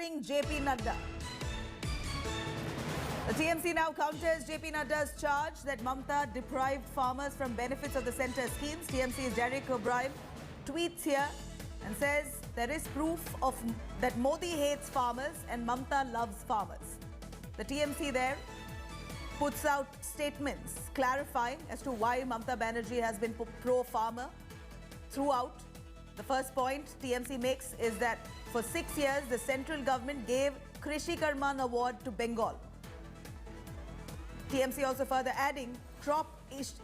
countering JP Nadda. The TMC now counters JP Nadda's charge that Mamta deprived farmers from benefits of the centre schemes. TMC's Derek O'Brien tweets here and says there is proof of that Modi hates farmers and Mamta loves farmers. The TMC there puts out statements clarifying as to why Mamta Banerjee has been pro-farmer throughout. The first point TMC makes is that for 6 years, the central government gave Krishi Karman Award to Bengal. TMC also further adding, crop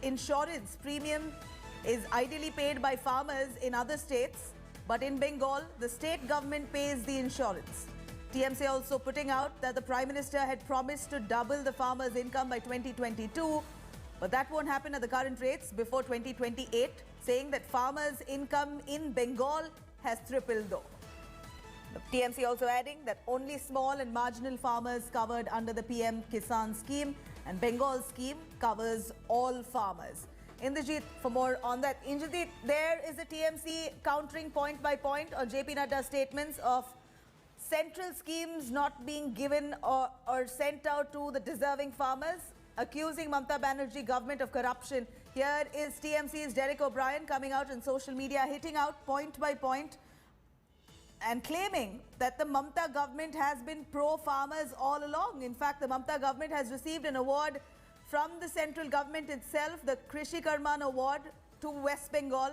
insurance premium is ideally paid by farmers in other states, but in Bengal, the state government pays the insurance. TMC also putting out that the Prime Minister had promised to double the farmers' income by 2022, but that won't happen at the current rates before 2028, saying that farmers' income in Bengal has tripled though. The TMC also adding that only small and marginal farmers covered under the PM Kisan scheme and Bengal scheme covers all farmers. Indrajit, for more on that. Indrajit, there is the TMC countering point by point on JP Nadda's statements of central schemes not being given or sent out to the deserving farmers, accusing Mamta Banerjee government of corruption. Here is TMC's Derek O'Brien coming out on social media, hitting out point by point and claiming that the Mamta government has been pro-farmers all along. In fact, the Mamta government has received an award from the central government itself, the Krishi Karman Award to West Bengal.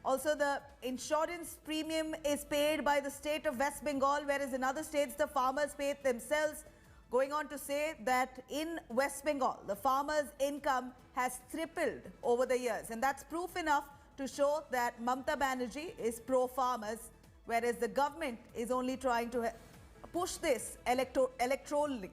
Also, the insurance premium is paid by the state of West Bengal, whereas in other states, the farmers pay it themselves. Going on to say that in West Bengal, the farmers' income has tripled over the years. And that's proof enough to show that Mamta Banerjee is pro-farmers, whereas the government is only trying to push this electorally.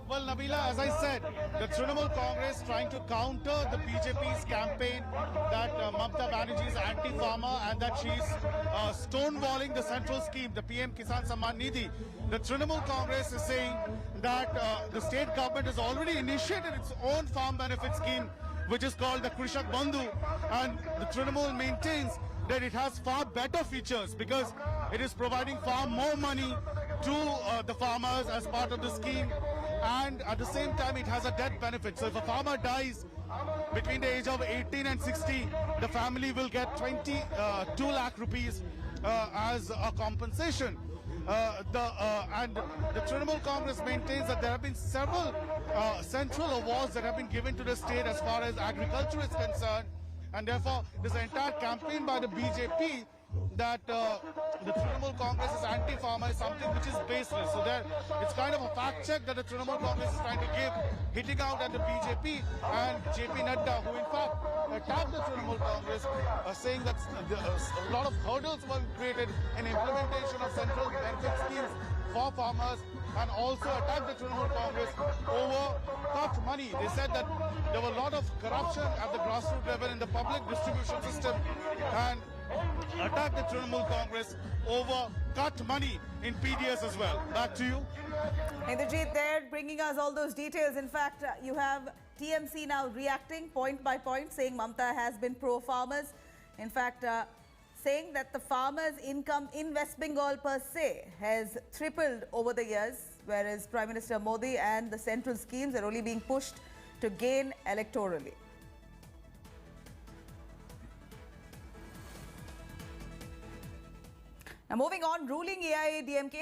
Well, Nabila, as I said, the Trinamool Congress trying to counter the BJP's campaign that Mamta Banerjee is anti-farmer and that she's stonewalling the central scheme, the PM Kisan Samman Nidhi. The Trinamool Congress is saying that the state government has already initiated its own farm benefit scheme, which is called the Krishak Bandhu, and the Trinamool maintains that it has far better features because it is providing far more money to the farmers as part of the scheme, and at the same time it has a death benefit. So if a farmer dies between the age of 18 and 60, the family will get 2 lakh rupees as a compensation. And the Trinamool Congress maintains that there have been several central awards that have been given to the state as far as agriculture is concerned, and therefore this entire campaign by the BJP that the Trinamool Congress is anti-farmer is something which is baseless. So it's kind of a fact check that the Trinamool Congress is trying to give, hitting out at the BJP and JP Nadda, who in fact attacked the Trinamool Congress, saying that a lot of hurdles were created in implementation of central benefit schemes for farmers, and also attacked the Trinamool Congress over cut money. They said that there were a lot of corruption at the grassroots level in the public distribution system, and attacked the Trinamool Congress over cut money in PDS as well. Back to you. Indrajit there bringing us all those details. In fact, you have TMC now reacting point by point, saying Mamta has been pro-farmers. In fact, saying that the farmers' income in West Bengal per se has tripled over the years, whereas Prime Minister Modi and the central schemes are only being pushed to gain electorally. Now moving on, ruling AIADMK